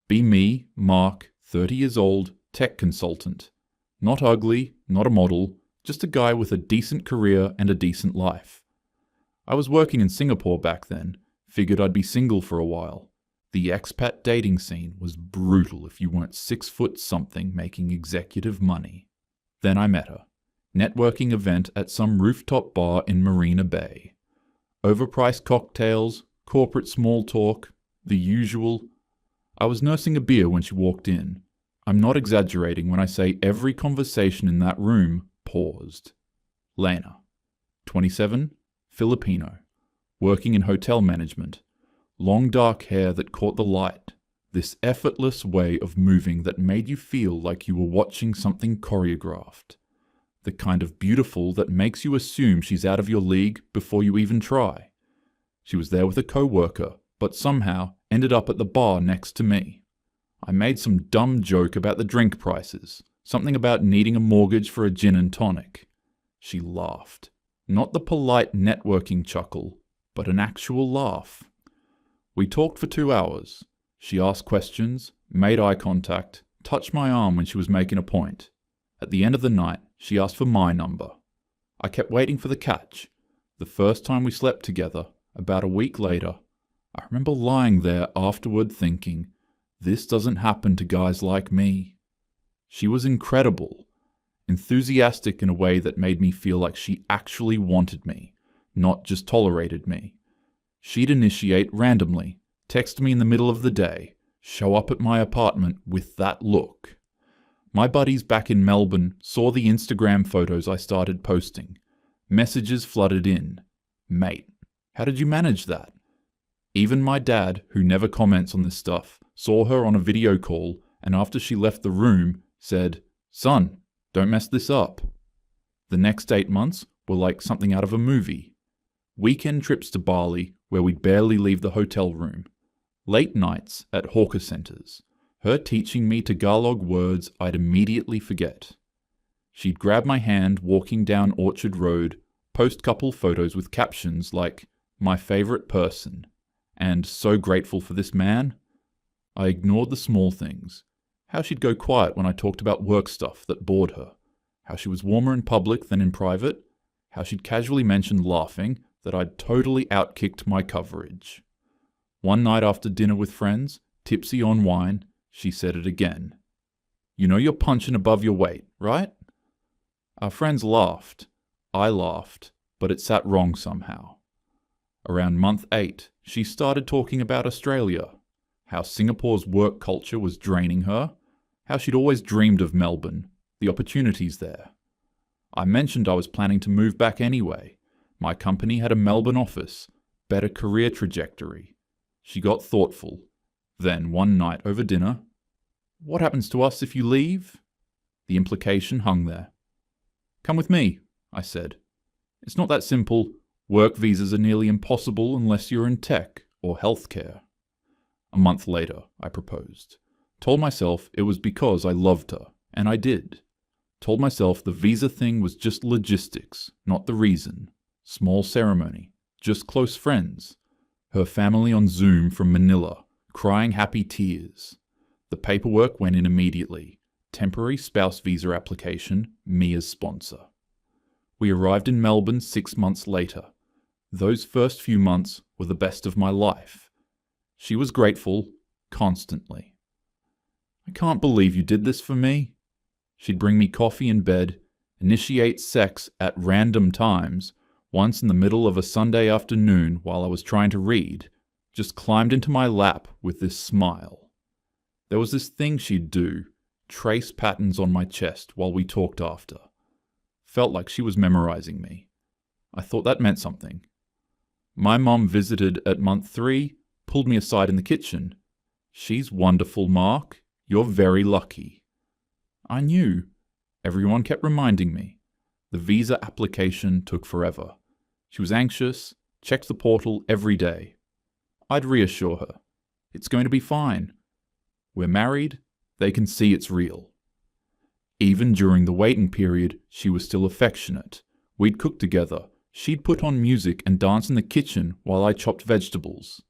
Be me, Mark, 30 years old, tech consultant. Not ugly, not a model, just a guy with a decent career and a decent life. I was working in Singapore back then, figured I'd be single for a while. The expat dating scene was brutal if you weren't 6 foot something making executive money. Then I met her. Networking event at some rooftop bar in Marina Bay. Overpriced cocktails, corporate small talk, the usual. I was nursing a beer when she walked in. I'm not exaggerating when I say every conversation in that room paused. Lena, 27, Filipino, working in hotel management. Long dark hair that caught the light. This effortless way of moving that made you feel like you were watching something choreographed. The kind of beautiful that makes you assume she's out of your league before you even try. She was there with a co-worker, but somehow ended up at the bar next to me. I made some dumb joke about the drink prices, something about needing a mortgage for a gin and tonic. She laughed. Not the polite networking chuckle, but an actual laugh. We talked for 2 hours. She asked questions, made eye contact, touched my arm when she was making a point. At the end of the night, she asked for my number. I kept waiting for the catch. The first time we slept together, about a week later, I remember lying there afterward thinking, this doesn't happen to guys like me. She was incredible, enthusiastic in a way that made me feel like she actually wanted me, not just tolerated me. She'd initiate randomly, text me in the middle of the day, show up at my apartment with that look. My buddies back in Melbourne saw the Instagram photos I started posting. Messages flooded in. Mate, how did you manage that? Even my dad, who never comments on this stuff, saw her on a video call and after she left the room, said, "Son, don't mess this up." The next 8 months were like something out of a movie. Weekend trips to Bali, where we'd barely leave the hotel room. Late nights at hawker centres. Her teaching me Tagalog words I'd immediately forget. She'd grab my hand walking down Orchard Road, post couple photos with captions like, "My favourite person," and "So grateful for this man." I ignored the small things. How she'd go quiet when I talked about work stuff that bored her. How she was warmer in public than in private. How she'd casually mentioned laughing that I'd totally outkicked my coverage. One night after dinner with friends, tipsy on wine, she said it again. "You know you're punching above your weight, right?" Our friends laughed. I laughed, but it sat wrong somehow. Around month 8, she started talking about Australia, how Singapore's work culture was draining her, how she'd always dreamed of Melbourne, the opportunities there. I mentioned I was planning to move back anyway. My company had a Melbourne office, better career trajectory. She got thoughtful. Then, one night over dinner, "What happens to us if you leave?" The implication hung there. "Come with me," I said. "It's not that simple. Work visas are nearly impossible unless you're in tech or healthcare." A month later, I proposed. Told myself it was because I loved her, and I did. Told myself the visa thing was just logistics, not the reason. Small ceremony, just close friends. Her family on Zoom from Manila, crying happy tears. The paperwork went in immediately. Temporary spouse visa application, me as sponsor. We arrived in Melbourne 6 months later. Those first few months were the best of my life. She was grateful, constantly. "I can't believe you did this for me." She'd bring me coffee in bed, initiate sex at random times, once in the middle of a Sunday afternoon while I was trying to read, just climbed into my lap with this smile. There was this thing she'd do, trace patterns on my chest while we talked after. Felt like she was memorizing me. I thought that meant something. My mom visited at month 3, pulled me aside in the kitchen. "She's wonderful, Mark. You're very lucky." I knew. Everyone kept reminding me. The visa application took forever. She was anxious, checked the portal every day. I'd reassure her. "It's going to be fine. We're married. They can see it's real." Even during the waiting period, she was still affectionate. We'd cook together. She'd put on music and dance in the kitchen while I chopped vegetables.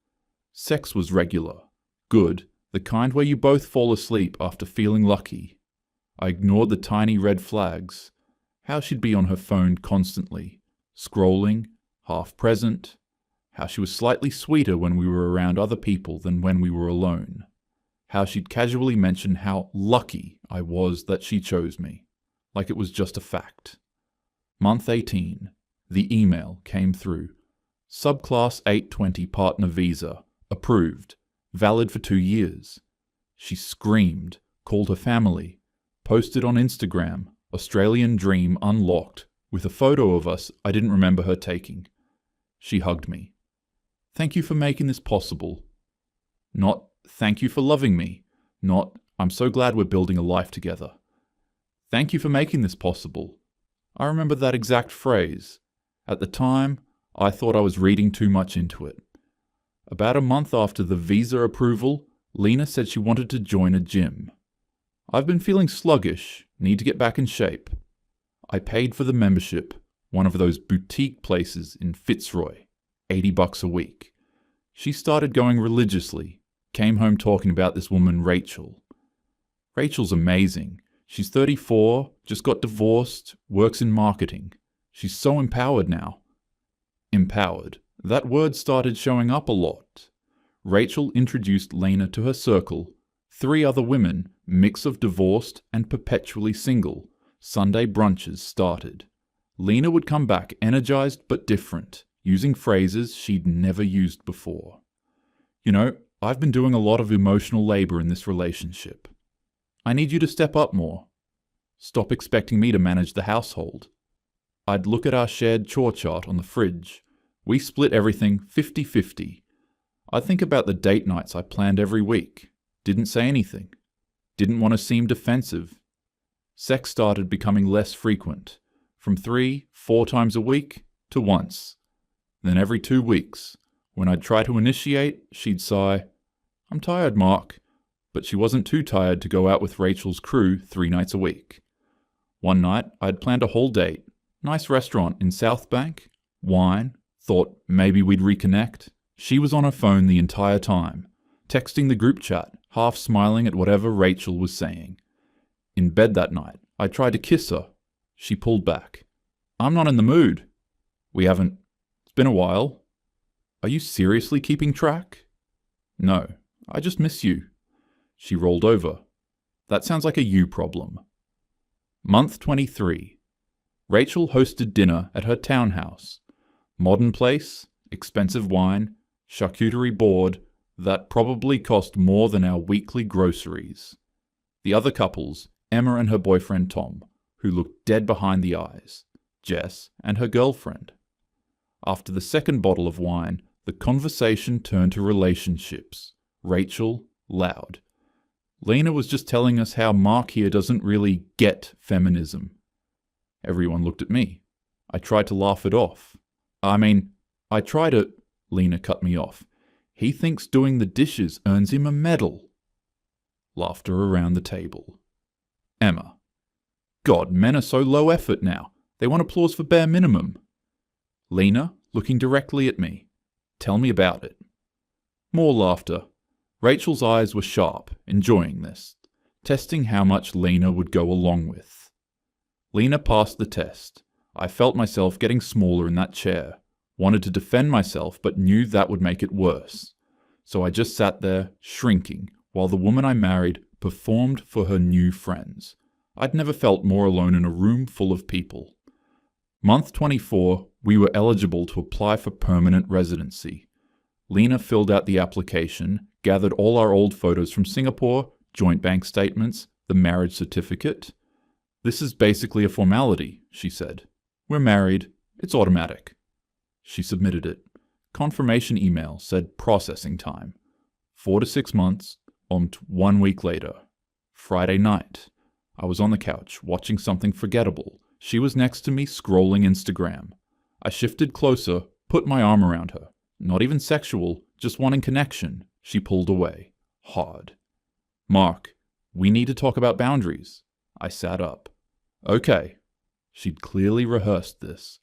Sex was regular. Good, The kind where you both fall asleep after feeling lucky. I ignored the tiny red flags. How she'd be on her phone constantly, scrolling, half present. How she was slightly sweeter when we were around other people than when we were alone. How she'd casually mention how lucky I was that she chose me, like it was just a fact. Month 18. The email came through. Subclass 820 partner visa. Approved. Valid for 2 years. She screamed, called her family, posted on Instagram, Australian dream unlocked, with a photo of us I didn't remember her taking. She hugged me. Thank you for making this possible. Not, thank you for loving me. Not, I'm so glad we're building a life together. Thank you for making this possible. I remember that exact phrase. At the time, I thought I was reading too much into it. About a month after the visa approval, Lena said she wanted to join a gym. I've been feeling sluggish, need to get back in shape. I paid for the membership, one of those boutique places in Fitzroy, $80 a week. She started going religiously, came home talking about this woman Rachel. Rachel's amazing. She's 34, just got divorced, works in marketing. She's so empowered now. Empowered. That word started showing up a lot. Rachel introduced Lena to her circle. 3 other women, mix of divorced and perpetually single. Sunday brunches started. Lena would come back energized but different, using phrases she'd never used before. You know, I've been doing a lot of emotional labor in this relationship. I need you to step up more. Stop expecting me to manage the household. I'd look at our shared chore chart on the fridge. We split everything 50-50. I'd think about the date nights I planned every week. Didn't say anything. Didn't want to seem defensive. Sex started becoming less frequent, from 3-4 times a week to once. Then every 2 weeks. When I'd try to initiate, she'd sigh, "I'm tired, Mark." But she wasn't too tired to go out with Rachel's crew 3 nights a week. One night, I'd planned a whole date. Nice restaurant in South Bank. Wine. Thought maybe we'd reconnect. She was on her phone the entire time, texting the group chat, half smiling at whatever Rachel was saying. In bed that night, I tried to kiss her. She pulled back. "I'm not in the mood." It's been a while. "Are you seriously keeping track?" "No, I just miss you." She rolled over. "That sounds like a you problem." Month 23. Rachel hosted dinner at her townhouse. Modern place, expensive wine, charcuterie board that probably cost more than our weekly groceries. The other couples, Emma and her boyfriend Tom, who looked dead behind the eyes, Jess and her girlfriend. After the second bottle of wine, the conversation turned to relationships. Rachel, loud. Lena was just telling us how Mark here doesn't really get feminism. Everyone looked at me. I tried to laugh it off. Lena cut me off. "He thinks doing the dishes earns him a medal." Laughter around the table. Emma. "God, men are so low effort now. They want applause for bare minimum." Lena, looking directly at me. "Tell me about it." More laughter. Rachel's eyes were sharp, enjoying this, testing how much Lena would go along with. Lena passed the test. I felt myself getting smaller in that chair. Wanted to defend myself, but knew that would make it worse. So I just sat there, shrinking, while the woman I married performed for her new friends. I'd never felt more alone in a room full of people. Month 24, we were eligible to apply for permanent residency. Lena filled out the application, gathered all our old photos from Singapore, joint bank statements, the marriage certificate. "This is basically a formality," she said. "We're married. It's automatic." She submitted it. Confirmation email said processing time. 4 to 6 months, 1 week later. Friday night. I was on the couch, watching something forgettable. She was next to me, scrolling Instagram. I shifted closer, put my arm around her. Not even sexual, just wanting connection. She pulled away. Hard. "Mark, we need to talk about boundaries." I sat up. "Okay." She'd clearly rehearsed this.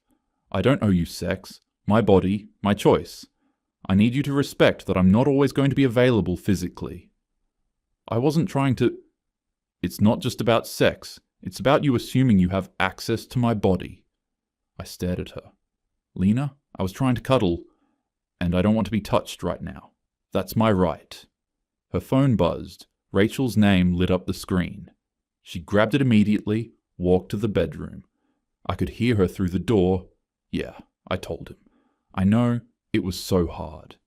"I don't owe you sex. My body, my choice. I need you to respect that I'm not always going to be available physically." I wasn't trying to. It's not just about sex. It's about you assuming you have access to my body. I stared at her. Lena, I was trying to cuddle, and I don't want to be touched right now. That's my right. Her phone buzzed. Rachel's name lit up the screen. She grabbed it immediately, walked to the bedroom. I could hear her through the door. Yeah, I told him. I know, it was so hard.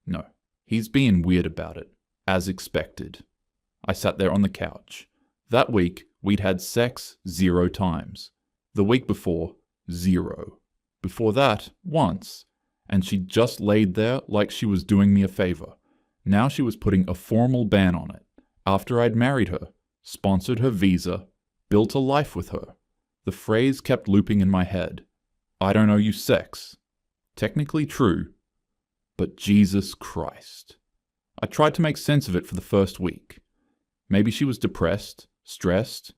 No, he's being weird about it, as expected. I sat there on the couch. That week, we'd had sex 0 times. The week before, 0. Before that, once. And she'd just laid there like she was doing me a favor. Now she was putting a formal ban on it. After I'd married her, sponsored her visa, built a life with her. The phrase kept looping in my head. I don't owe you sex. Technically true, but Jesus Christ. I tried to make sense of it for the first week. Maybe she was depressed, stressed.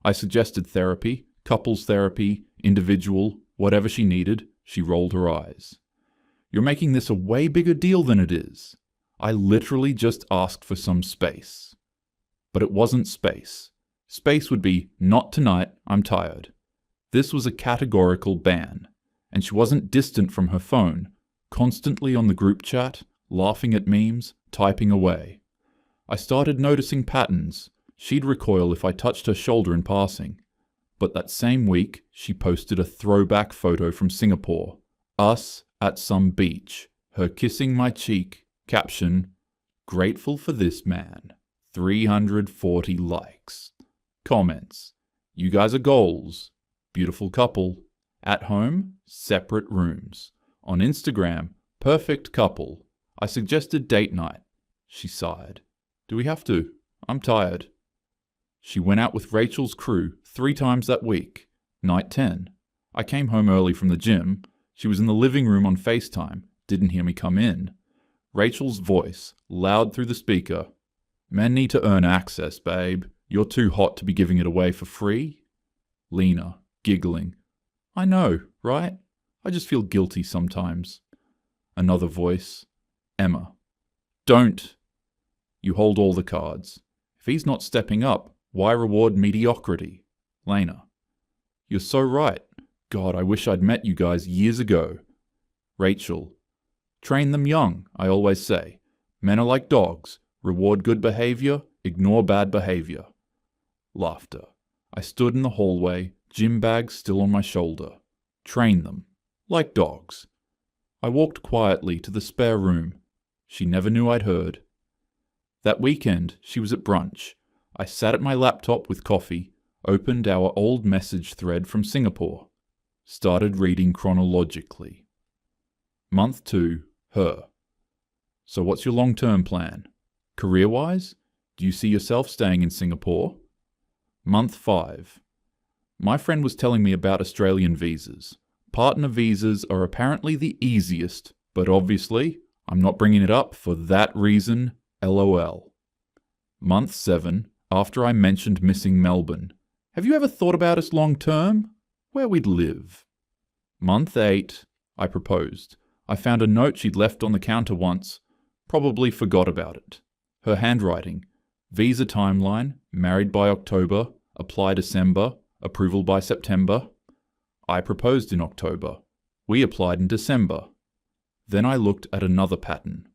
I suggested therapy, couples therapy, individual, whatever she needed. She rolled her eyes. You're making this a way bigger deal than it is. I literally just asked for some space. But it wasn't space. Space would be, not tonight, I'm tired. This was a categorical ban. And she wasn't distant from her phone, constantly on the group chat, laughing at memes, typing away. I started noticing patterns. She'd recoil if I touched her shoulder in passing. But that same week, she posted a throwback photo from Singapore. Us at some beach. Her kissing my cheek. Caption, grateful for this man. 340 likes. Comments, you guys are goals. Beautiful couple. At home, separate rooms. On Instagram, perfect couple. I suggested date night. She sighed. Do we have to? I'm tired. She went out with Rachel's crew 3 times that week. Night 10. I came home early from the gym. She was in the living room on FaceTime. Didn't hear me come in. Rachel's voice, loud through the speaker. Men need to earn access, babe. You're too hot to be giving it away for free. Lena, giggling. I know, right? I just feel guilty sometimes. Another voice. Emma. Don't. You hold all the cards. If he's not stepping up, why reward mediocrity? Lena. You're so right. God, I wish I'd met you guys years ago. Rachel. Train them young, I always say. Men are like dogs. Reward good behavior, ignore bad behavior. Laughter. I stood in the hallway, gym bag still on my shoulder. Train them. Like dogs. I walked quietly to the spare room. She never knew I'd heard. That weekend, she was at brunch. I sat at my laptop with coffee, opened our old message thread from Singapore. Started reading chronologically. Month 2, her. So what's your long-term plan? Career-wise? Do you see yourself staying in Singapore? Month 5. My friend was telling me about Australian visas. Partner visas are apparently the easiest, but obviously, I'm not bringing it up for that reason, LOL. Month 7, after I mentioned missing Melbourne. Have you ever thought about us long-term? Where we'd live? Month 8, I proposed. I found a note she'd left on the counter once. Probably forgot about it. Her handwriting. Visa timeline, married by October, apply December, approval by September. I proposed in October. We applied in December. Then I looked at another pattern.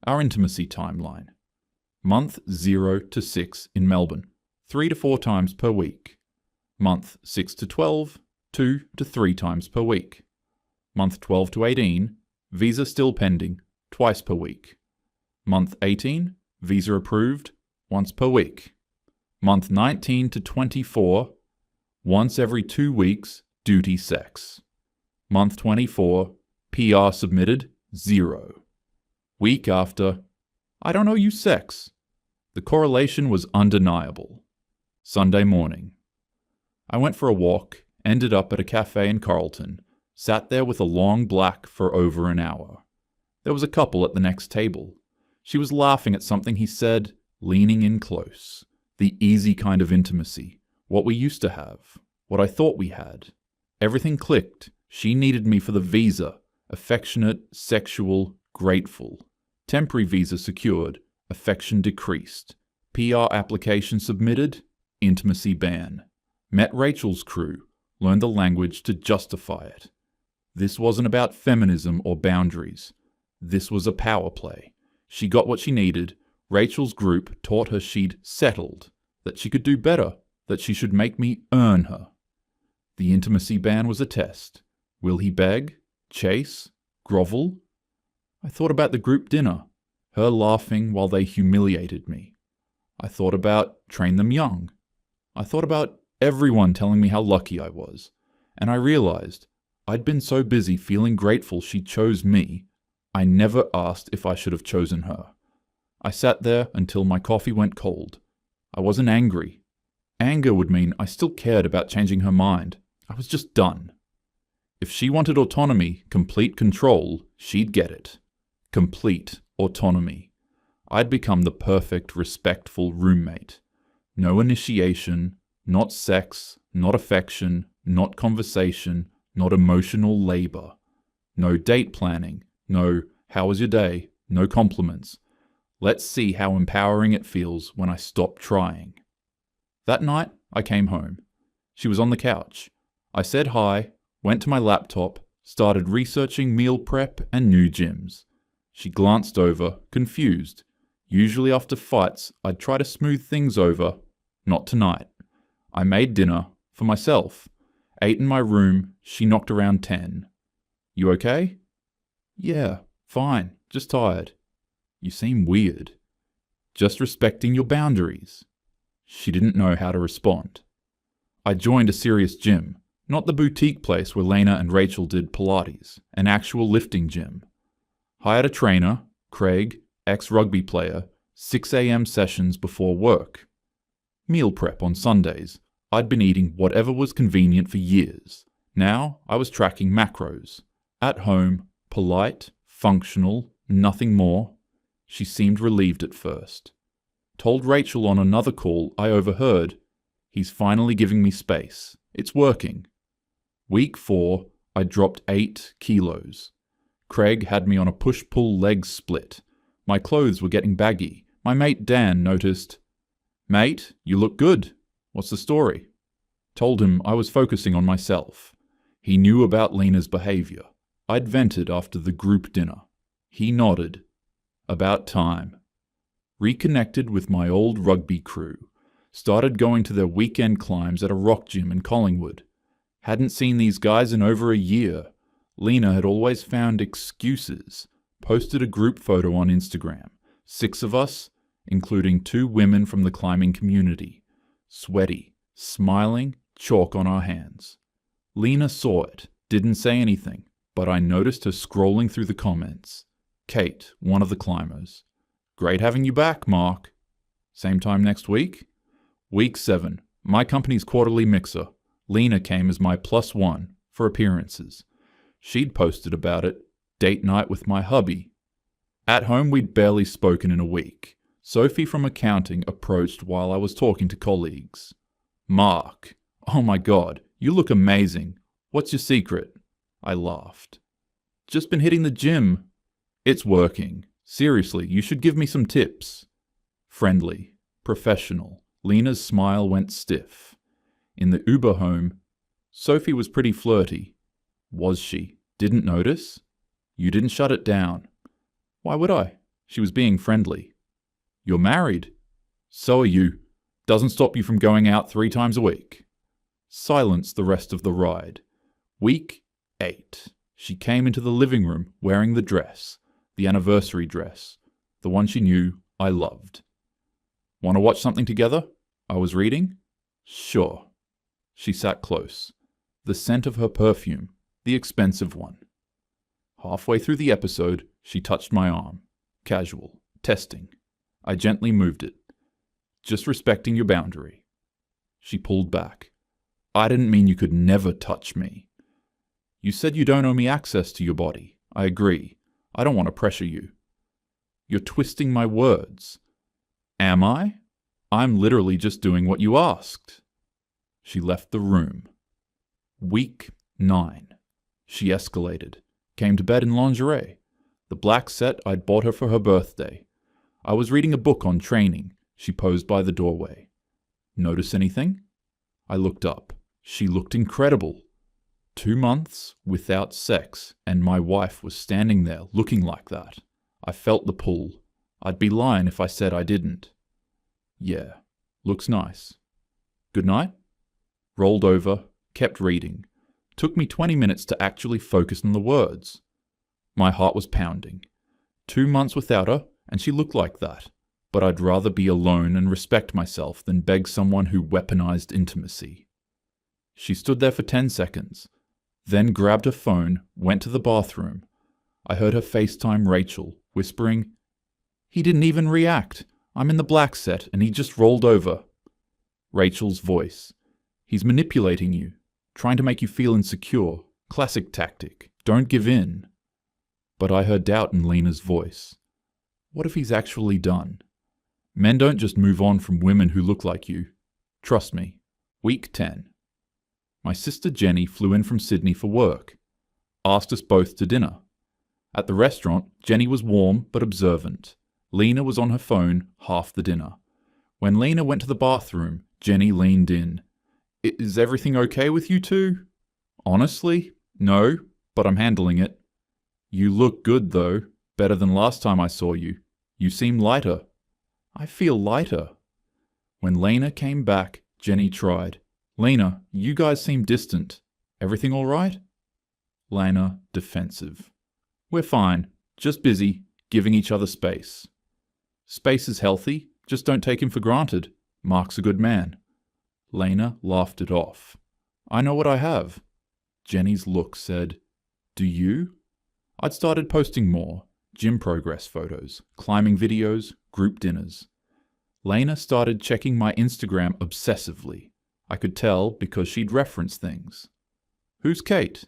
Our intimacy timeline. Month 0 to 6 in Melbourne, 3 to 4 times per week. Month 6 to 12, 2 to 3 times per week. Month 12 to 18, visa still pending, twice per week. Month 18, visa approved, once per week. Month 19 to 24, once every 2 weeks, duty sex. Month 24, PR submitted, 0. Week after, I don't owe you sex. The correlation was undeniable. Sunday morning. I went for a walk, ended up at a cafe in Carlton, sat there with a long black for over an hour. There was a couple at the next table. She was laughing at something he said, leaning in close. The easy kind of intimacy, what we used to have, what I thought we had. Everything clicked. She needed me for the visa, affectionate, sexual, grateful. Temporary visa secured, affection decreased. PR application submitted, intimacy ban. Met Rachel's crew, learned the language to justify it. This wasn't about feminism or boundaries. This was a power play. She got what she needed. Rachel's group taught her she'd settled, that she could do better, that she should make me earn her. The intimacy ban was a test. Will he beg? Chase? Grovel? I thought about the group dinner, her laughing while they humiliated me. I thought about train them young. I thought about everyone telling me how lucky I was. And I realized I'd been so busy feeling grateful she chose me, I never asked if I should have chosen her. I sat there until my coffee went cold. I wasn't angry. Anger would mean I still cared about changing her mind. I was just done. If she wanted autonomy, complete control, she'd get it. Complete autonomy. I'd become the perfect, respectful roommate. No initiation, not sex, not affection, not conversation, not emotional labor. No date planning, no how was your day, no compliments. Let's see how empowering it feels when I stop trying. That night, I came home. She was on the couch. I said hi, went to my laptop, started researching meal prep and new gyms. She glanced over, confused. Usually after fights, I'd try to smooth things over. Not tonight. I made dinner, for myself. Ate in my room. She knocked around 10. You okay? Yeah, fine, just tired. You seem weird. Just respecting your boundaries. She didn't know how to respond. I joined a serious gym, not the boutique place where Lena and Rachel did Pilates, an actual lifting gym. Hired a trainer, Craig, ex-rugby player, 6 a.m. sessions before work. Meal prep on Sundays. I'd been eating whatever was convenient for years. Now I was tracking macros. At home, polite, functional, nothing more. She seemed relieved at first. Told Rachel on another call I overheard, he's finally giving me space. It's working. Week 4, I dropped 8 kilos. Craig had me on a push-pull leg split. My clothes were getting baggy. My mate Dan noticed, "Mate, you look good. What's the story?" Told him I was focusing on myself. He knew about Lena's behavior. I'd vented after the group dinner. He nodded. About time. Reconnected with my old rugby crew. Started going to their weekend climbs at a rock gym in Collingwood. Hadn't seen these guys in over a year. Lena had always found excuses. Posted a group photo on Instagram. 6 of us, including 2 women from the climbing community. Sweaty, smiling, chalk on our hands. Lena saw it, didn't say anything, but I noticed her scrolling through the comments. Kate, one of the climbers. Great having you back, Mark. Same time next week? Week 7, my company's quarterly mixer. Lena came as my +1 for appearances. She'd posted about it. Date night with my hubby. At home, we'd barely spoken in a week. Sophie from accounting approached while I was talking to colleagues. Mark, oh my God, you look amazing. What's your secret? I laughed. Just been hitting the gym. It's working. Seriously, you should give me some tips. Friendly, professional. Lena's smile went stiff. In the Uber home, Sophie was pretty flirty. Was she? Didn't notice? You didn't shut it down. Why would I? She was being friendly. You're married. So are you. Doesn't stop you from going out 3 times a week. Silence the rest of the ride. Week 8. She came into the living room wearing the dress, the anniversary dress, the one she knew I loved. Want to watch something together? I was reading. Sure. She sat close. The scent of her perfume, the expensive one. Halfway through the episode, she touched my arm. Casual. Testing. I gently moved it. Just respecting your boundary. She pulled back. I didn't mean you could never touch me. You said you don't owe me access to your body. I agree. I don't want to pressure you. You're twisting my words. Am I? I'm literally just doing what you asked. She left the room. Week 9. She escalated. Came to bed in lingerie. The black set I'd bought her for her birthday. I was reading a book on training. She posed by the doorway. Notice anything? I looked up. She looked incredible. 2 months without sex, and my wife was standing there looking like that. I felt the pull. I'd be lying if I said I didn't. Yeah, looks nice. Good night? Rolled over, kept reading. Took me 20 minutes to actually focus on the words. My heart was pounding. 2 months without her, and she looked like that. But I'd rather be alone and respect myself than beg someone who weaponized intimacy. She stood there for 10 seconds, then grabbed her phone, went to the bathroom. I heard her FaceTime Rachel, whispering, "He didn't even react. I'm in the black set and he just rolled over." Rachel's voice, "He's manipulating you, trying to make you feel insecure. Classic tactic. Don't give in." But I heard doubt in Lena's voice. What if he's actually done? Men don't just move on from women who look like you. Trust me. Week 10. My sister Jenny flew in from Sydney for work. Asked us both to dinner. At the restaurant, Jenny was warm but observant. Lena was on her phone half the dinner. When Lena went to the bathroom, Jenny leaned in. "Is everything okay with you two?" "Honestly, no, but I'm handling it." "You look good though, better than last time I saw you. You seem lighter." "I feel lighter." When Lena came back, Jenny tried. "Lena, you guys seem distant. Everything all right?" Lena, defensive. "We're fine, just busy, giving each other space." "Space is healthy, just don't take him for granted. Mark's a good man." Lena laughed it off. "I know what I have." Jenny's look said, "Do you?" I'd started posting more. Gym progress photos, climbing videos, group dinners. Lena started checking my Instagram obsessively. I could tell because she'd reference things. "Who's Kate?"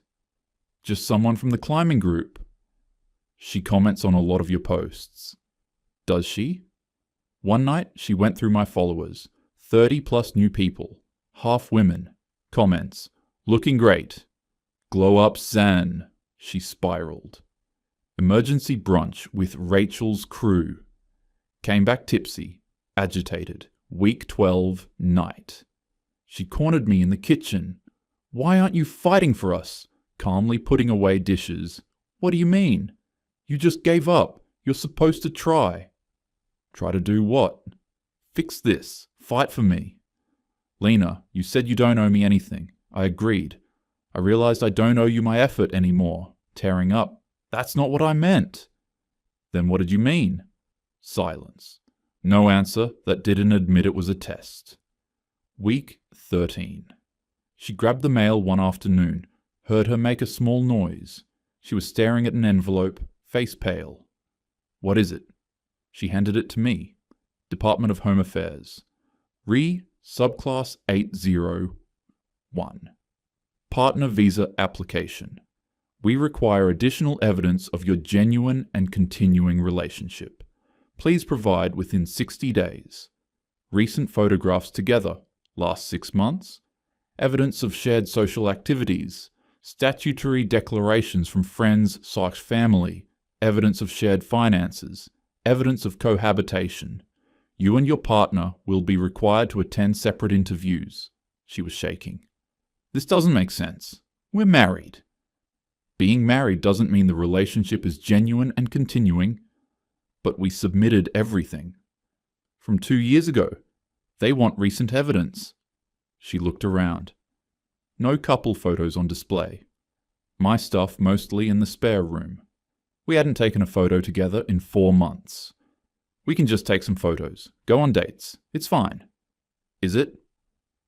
"Just someone from the climbing group." "She comments on a lot of your posts." "Does she?" One night, she went through my followers. 30 plus new people. Half women. Comments. "Looking great." "Glow up Zan." She spiraled. Emergency brunch with Rachel's crew. Came back tipsy, agitated. Week 12, night. She cornered me in the kitchen. "Why aren't you fighting for us?" Calmly putting away dishes. "What do you mean? You just gave up. You're supposed to try." "Try to do what?" "Fix this. Fight for me." "Lena, you said you don't owe me anything." I agreed. "I realized I don't owe you my effort anymore." Tearing up. "That's not what I meant." "Then what did you mean?" Silence. No answer that didn't admit it was a test. Week 13. She grabbed the mail one afternoon, heard her make a small noise. She was staring at an envelope, face pale. "What is it?" She handed it to me. Department of Home Affairs. Subclass 801. Partner Visa Application. We require additional evidence of your genuine and continuing relationship. Please provide within 60 days. Recent photographs together, last 6 months. Evidence of shared social activities. Statutory declarations from friends/family. Evidence of shared finances. Evidence of cohabitation. You and your partner will be required to attend separate interviews. She was shaking. "This doesn't make sense. We're married." Being married doesn't mean the relationship is genuine and continuing, but we submitted everything. From 2 years ago. They want recent evidence. She looked around. No couple photos on display. My stuff mostly in the spare room. We hadn't taken a photo together in 4 months. "We can just take some photos. Go on dates. It's fine." "Is it?"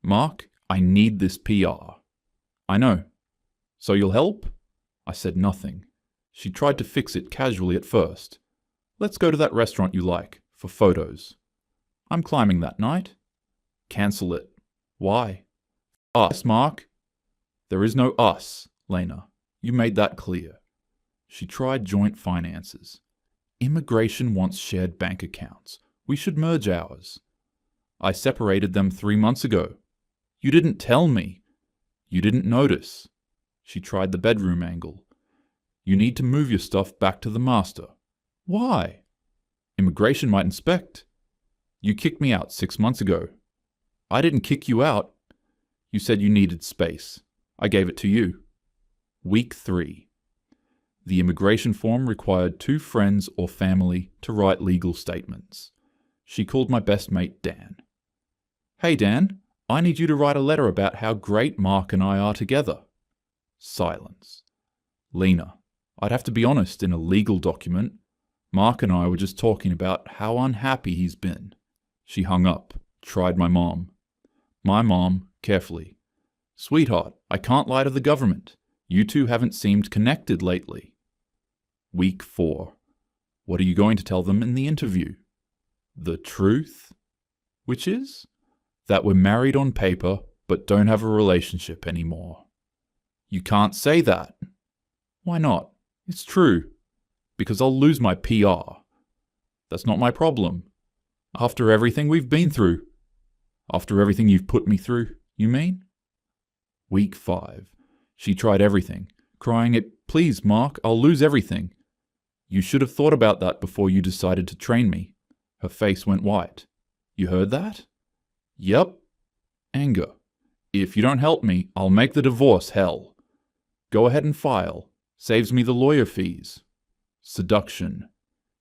"Mark, I need this PR." "I know. So you'll help?" I said nothing. She tried to fix it casually at first. "Let's go to that restaurant you like, for photos." "I'm climbing that night." "Cancel it." "Why?" "Us, Mark." "There is no us, Lena. You made that clear." She tried joint finances. "Immigration wants shared bank accounts. We should merge ours." "I separated them 3 months ago." "You didn't tell me." "You didn't notice." She tried the bedroom angle. "You need to move your stuff back to the master." "Why?" "Immigration might inspect." You kicked me out 6 months ago. I didn't kick you out. You said you needed space. I gave it to you. Week 3. The immigration form required 2 friends or family to write legal statements. She called my best mate Dan. Hey Dan, I need you to write a letter about how great Mark and I are together. Silence. Lena, I'd have to be honest in a legal document. Mark and I were just talking about how unhappy he's been. She hung up, tried my mom. My mom, carefully. Sweetheart, I can't lie to the government. You two haven't seemed connected lately. Week 4. What are you going to tell them in the interview? The truth? Which is? That we're married on paper, but don't have a relationship anymore. You can't say that. Why not? It's true. Because I'll lose my PR. That's not my problem. After everything we've been through. After everything you've put me through, you mean? Week 5. She tried everything, crying it, please, Mark, I'll lose everything. You should have thought about that before you decided to train me. Her face went white. You heard that? Yep. Anger. If you don't help me, I'll make the divorce hell. Go ahead and file. Saves me the lawyer fees. Seduction.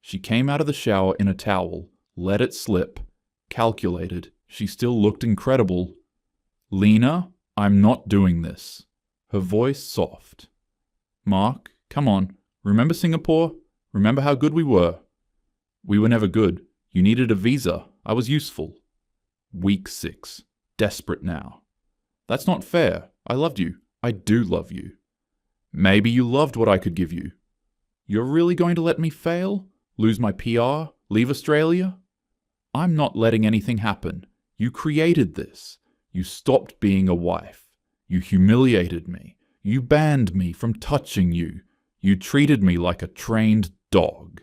She came out of the shower in a towel, let it slip, calculated. She still looked incredible. Lena, I'm not doing this. Her voice soft. Mark, come on. Remember Singapore? Remember how good we were? We were never good. You needed a visa. I was useful. Week 6. Desperate now. That's not fair. I loved you. I do love you. Maybe you loved what I could give you. You're really going to let me fail? Lose my PR? Leave Australia? I'm not letting anything happen. You created this. You stopped being a wife. You humiliated me. You banned me from touching you. You treated me like a trained dog.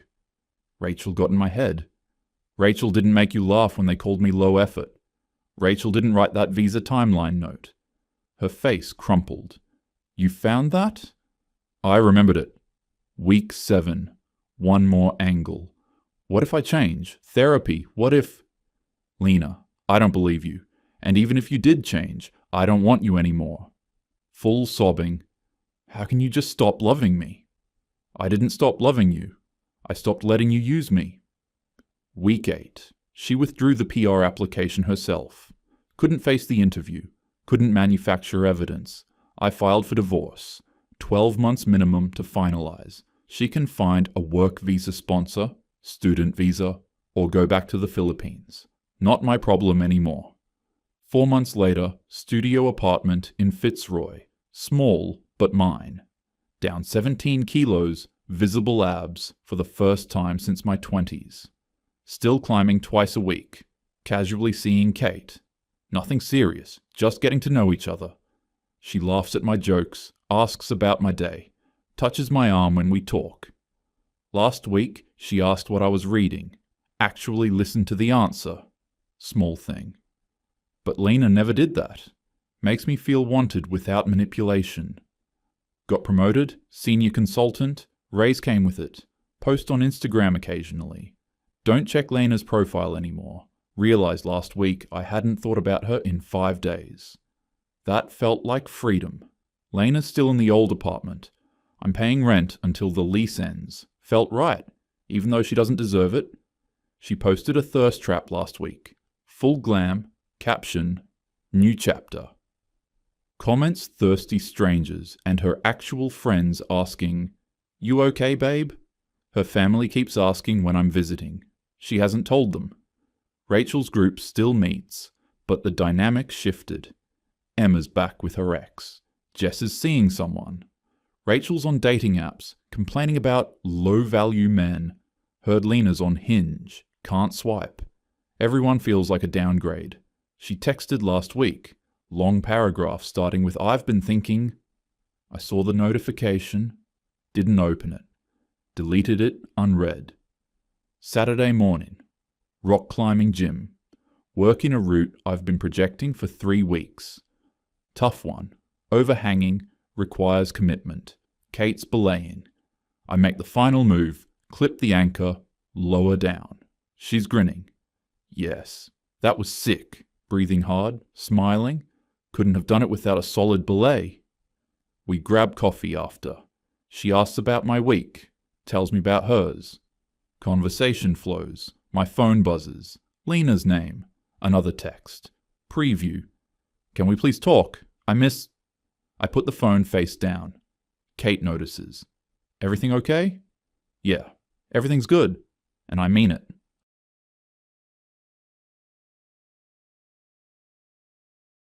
Rachel got in my head. Rachel didn't make you laugh when they called me low effort. Rachel didn't write that visa timeline note. Her face crumpled. You found that? I remembered it. Week 7. One more angle. What if I change? Therapy. What if... Lena, I don't believe you. And even if you did change, I don't want you anymore. Full sobbing. How can you just stop loving me? I didn't stop loving you. I stopped letting you use me. Week 8. She withdrew the PR application herself. Couldn't face the interview. Couldn't manufacture evidence. I filed for divorce. 12 months minimum to finalize. She can find a work visa sponsor, student visa, or go back to the Philippines. Not my problem anymore. 4 months later, studio apartment in Fitzroy. Small, but mine. Down 17 kilos, visible abs for the first time since my 20s. Still climbing twice a week. Casually seeing Kate. Nothing serious, just getting to know each other. She laughs at my jokes, asks about my day, touches my arm when we talk. Last week, she asked what I was reading. Actually listened to the answer. Small thing. But Lena never did that. Makes me feel wanted without manipulation. Got promoted, senior consultant, raise came with it. Post on Instagram occasionally. Don't check Lena's profile anymore. Realized last week I hadn't thought about her in 5 days. That felt like freedom. Lena's still in the old apartment. I'm paying rent until the lease ends. Felt right, even though she doesn't deserve it. She posted a thirst trap last week. Full glam, caption, new chapter. Comments thirsty strangers and her actual friends asking, you okay, babe? Her family keeps asking when I'm visiting. She hasn't told them. Rachel's group still meets, but the dynamic shifted. Emma's back with her ex. Jess is seeing someone. Rachel's on dating apps, complaining about low-value men. Heard Lena's on Hinge, can't swipe. Everyone feels like a downgrade. She texted last week. Long paragraph starting with I've been thinking. I saw the notification. Didn't open it. Deleted it unread. Saturday morning. Rock climbing gym. Work in a route I've been projecting for 3 weeks. Tough one. Overhanging. Requires commitment. Kate's belaying. I make the final move. Clip the anchor. Lower down. She's grinning. Yes, that was sick. Breathing hard, smiling. Couldn't have done it without a solid belay. We grab coffee after. She asks about my week, tells me about hers. Conversation flows. My phone buzzes. Lena's name. Another text. Preview. Can we please talk? I put the phone face down. Kate notices. Everything okay? Yeah, everything's good. And I mean it.